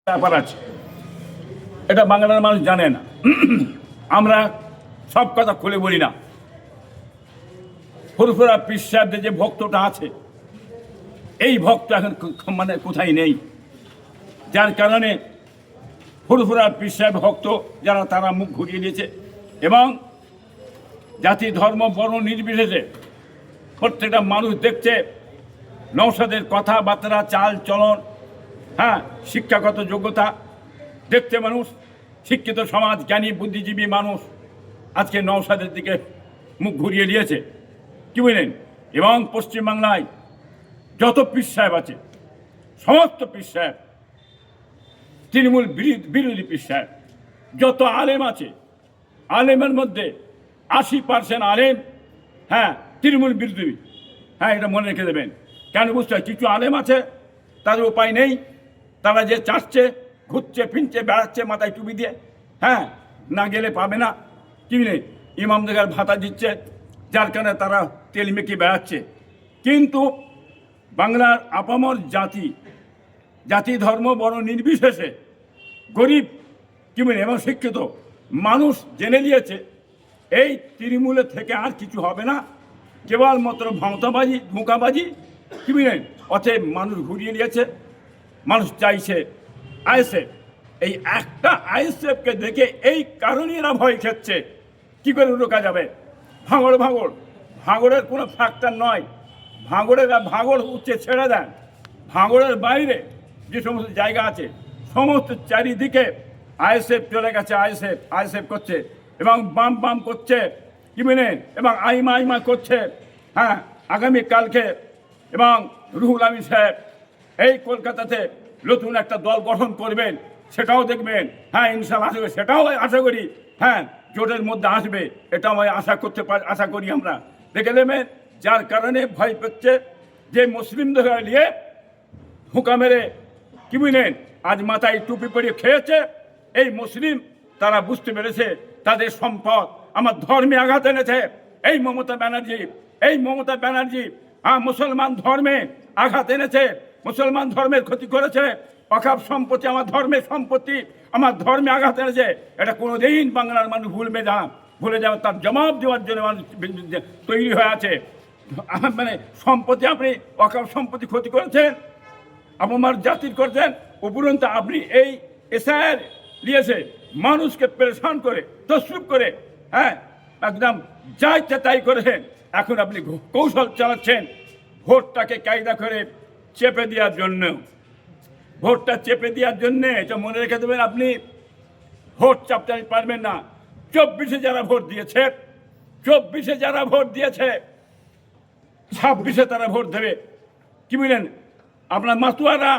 ব্যাপার আছে, এটা বাংলার মানুষ জানে না। আমরা সব কথা খুলে বলি না। ফুরফুরা পীর সাহেবদের যে ভক্তটা আছে, এই ভক্ত এখন মানে কোথায় নেই, যার কারণে ফুরফুরা পীর সাহেব ভক্ত যারা তারা মুখ ঘুরিয়ে দিয়েছে এবং জাতি ধর্ম বর্ণ নির্বিশেষে প্রত্যেকটা মানুষ দেখছে নওশাদের কথাবার্তা, চাল চলন, শিক্ষাগত যোগ্যতা দেখতে মানুষ, শিক্ষিত সমাজ, জ্ঞানী বুদ্ধিজীবী মানুষ আজকে নওশাদের দিকে মুখ ঘুরিয়ে দিয়েছে, কি বুঝলেন। এবং পশ্চিমবাংলায় যত পীর সাহেব আছে, সমস্ত পীর সাহেব তৃণমূল বিরোধী পীর সাহেব, যত আলেম আছে, আলেমের মধ্যে 80% আলেম তৃণমূল বিরোধী। এটা মনে রেখে দেবেন। কেন বুঝতে হয়, কিছু আলেম আছে তাদের উপায় নেই, তারা যে চাচ্ছে, ঘুরছে ফিরছে বেড়াচ্ছে মাথায় টুপি দিয়ে, না গেলে পাবে না, কি নেই, ইমামদের ভাতা দিচ্ছে, যার কারণে তারা তেল মেখে বেড়াচ্ছে। কিন্তু বাংলার আপামর জাতি ধর্ম বড় নির্বিশেষে গরিব কি বলে এবং শিক্ষিত মানুষ জেনে নিয়েছে এই তৃণমূলের থেকে আর কিছু হবে না, কেবলমাত্র ভাঁওতাবাজি ধোঁকাবাজি, কি বুঝলেন। অতএব মানুষ ঘুরিয়ে নিয়েছে, মানুষ চাইছে আইএসএফ। এই একটা আইএসএফকে দেখে এই কারণেই এরা ভয় খেচ্ছে। কি করে রোকা যাবে? ভাঙড়ের কোনো ফ্যাক্টর নয়। ভাঙড় উঠছে ছেড়ে দেন, ভাঙড়ের বাইরে যে সমস্ত জায়গা আছে সমস্ত চারিদিকে আইএসএফ চলে গেছে, আইএসএফ করছে এবং বাম করছে, কি বলেন, এবং আইমা করছে। আগামীকালকে এবং রুহুল আমিন সাহেব এই কলকাতাতে নতুন একটা দল গঠন করবেন, সেটাও দেখবেন। ইনশাল্লাহ আসবে, সেটাও আশা করি জোটের মধ্যে আসবে, এটা আমি আশা করি আমরা। দেখে নেবেন, যার কারণে ভয় পেচ্ছে যে মুসলিমদের নিয়ে হুঁকা মেরে, কি বুঝলেন, আজ মাথায় টুপি পরিয়ে খেয়েছে এই মুসলিম, তারা বুঝতে পেরেছে তাদের সম্পদ আমার ধর্মে আঘাত এনেছে। এই মমতা ব্যানার্জি মুসলমান ধর্মে আঘাত এনেছে, মুসলমান ধর্মের ক্ষতি করেছে। অকাপ সম্পত্তি আমার ধর্মের সম্পত্তি, আমার ধর্মে আঘাত এনেছে। এটা কোনোদিন বাংলার মানুষ ভুলে যাবে, তার জবাব দেওয়ার জন্য মানুষ তৈরি হয়ে আছে। মানে সম্পত্তি, আপনি অকাপ সম্পত্তি ক্ষতি করেছেন, আমার জাতির করছেন, উপরন্তু আপনি এই এসআইআর দিয়েছে মানুষকে পরেশান করে, তসরুপ করে, একদম যা ইচ্ছা তাই করেছেন। এখন আপনি কৌশল চালাচ্ছেন ভোটটাকে কায়দা করে চেপে দেওয়ার জন্য, ভোটটা চেপে দেওয়ার জন্যে। এটা মনে রেখে দেবেন, আপনি ভোট চাপতে পারবেন না। 24-এ যারা ভোট দিয়েছে, 26-এ তারা ভোট দেবে, কি বুঝলেন। আপনার মাতুয়ারা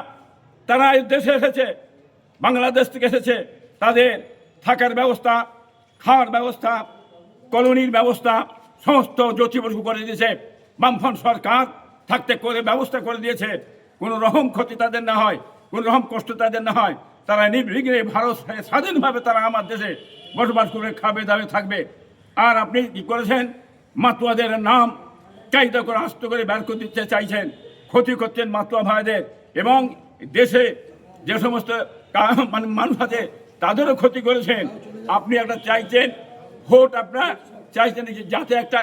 তারা দেশে এসেছে, বাংলাদেশ থেকে এসেছে, তাদের থাকার ব্যবস্থা, খাওয়ার ব্যবস্থা, কলোনির ব্যবস্থা সমস্ত জ্যোতিবসু করে দিয়েছে। বামফ্রন্ট সরকার থাকতে করে ব্যবস্থা করে দিয়েছে, কোনো রকম ক্ষতি তাদের না হয়, কোনো রকম কষ্ট তাদের না হয়। তারা নির্বিঘ্নে ভারত স্বাধীনভাবে তারা আমার দেশে বসবাস করে খাবে দাবে থাকবে। আর আপনি কি করেছেন, মাতুয়াদের নাম কায়দা করে আস্ত করে বের করে দিতে চাইছেন, ক্ষতি করছেন মাতুয়া ভাইদের, এবং দেশে যে সমস্ত মানে মানুষ আছে তাদেরও ক্ষতি করেছেন। আপনি একটা চাইছেন ভোট, আপনার চাইছেন যাতে একটা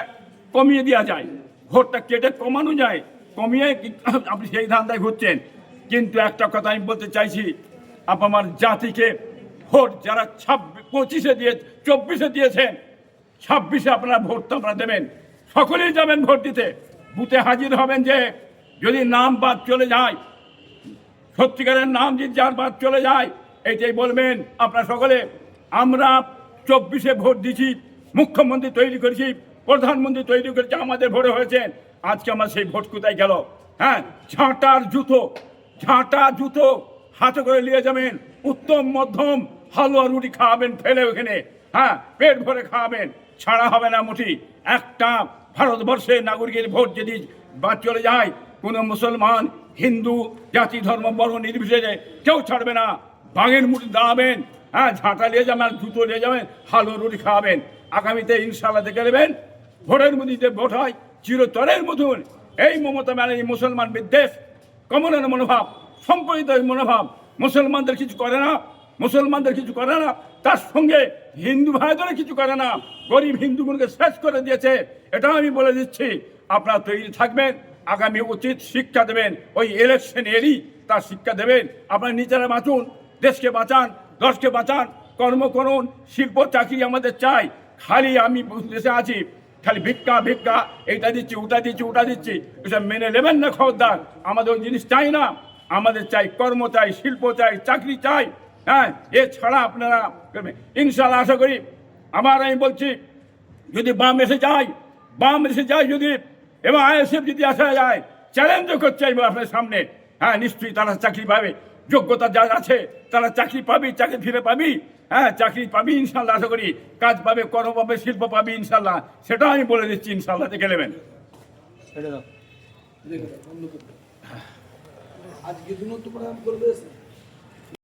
কমিয়ে দেওয়া যায়, ভোটটা কেটে কমানো যায়, কমিয়ে আপনি সেই ধান্দায় ঘুরছেন। কিন্তু একটা কথা আমি বলতে চাইছি, আমার জাতিকে ভোট যারা 24-এ দিয়েছেন, 26-এ আপনারা ভোটটা আপনারা দেবেন, সকলেই যাবেন ভোট দিতে, বুথে হাজির হবেন। যে যদি নাম বাদ চলে যায়, সত্যিকারের নাম যদি যার বাদ চলে যায়, এইটাই বলবেন আপনারা সকলে, আমরা 24-এ ভোট দিচ্ছি, মুখ্যমন্ত্রী তৈরি করেছি, প্রধানমন্ত্রী তৈরি করেছি, আমাদের ভোটে হয়েছেন। আজকে আমার সেই ভোট কোথায় গেল? ঝাঁটা জুতো হাতে করে নিয়ে যাবেন, উত্তম মধ্যম হালুয়া রুটি খাওয়াবেন ফেলে ওখানে, পেট ভরে খাওয়াবেন, ছাড়া হবে না মুঠি। একটা ভারতবর্ষের নাগরিকের ভোট যদি বাদ চলে যায়, কোনো মুসলমান হিন্দু জাতি ধর্ম বর্ণ নির্বিশেষে কেউ ছাড়বে না, বাঘের মুঠি দাঁড়াবেন, ঝাঁটা নিয়ে যাবেন, জুতো নিয়ে যাবেন, হালুয়া রুটি খাওয়াবেন। আগামীতে ইনশাল্লাহ দেখে নেবেন, ভোটের মধ্যে যে ভোট হয় চিরতরের মতন এই মমতা ব্যানার্জি মুসলমান বিদ্বেষ, কমনের মনোভাব, সম্প্রদায়ের মনোভাব মুসলমানদের কিছু করে না, মুসলমানদের কিছু করে না, তার সঙ্গে হিন্দু ভাইদেরও কিছু করে না, গরিব হিন্দুগুলোকে শেষ করে দিয়েছে। এটাও আমি বলে দিচ্ছি, আপনারা তৈরি থাকবেন, আগামী উচিত শিক্ষা দেবেন, ওই ইলেকশন এরই তার শিক্ষা দেবেন। আপনারা নিজেরা বাঁচুন, দেশকে বাঁচান, দশকে বাঁচান, কর্ম করুন, শিল্প চাকরি আমাদের চাই। খালি আমি দেশে আছি, খালি ভিক্ষা ভিক্ষা, এইটা দিচ্ছি ওটা দিচ্ছি ওটা দিচ্ছি, এসব মেনে নেবেন না খবরদার। আমাদের ওই জিনিস চাই না, আমাদের চাই কর্ম চাই, শিল্প চাই, চাকরি চাই। হ্যাঁ, এছাড়া আপনারা ইনশাল্লাহ আশা করি, আমি বলছি, যদি বাম এসে যায় যদি, এবং আইএসএফ যদি আসা যায়, চ্যালেঞ্জও করছে আপনার সামনে। হ্যাঁ, নিশ্চয়ই তারা চাকরি পাবে, যোগ্যতা যা আছে তারা চাকরি পাবি, চাকরি ফিরে পাবি। হ্যাঁ, চাকরি পাবি ইনশাল্লাহ, আশা করি কাজ পাবে, কর্ম পাবে, শিল্প পাবি ইনশাল্লাহ। সেটাও আমি বলে দিচ্ছি, ইনশাল্লাহ দেখে নেবেন। আজকে দিনও তো প্রোগ্রাম করবে।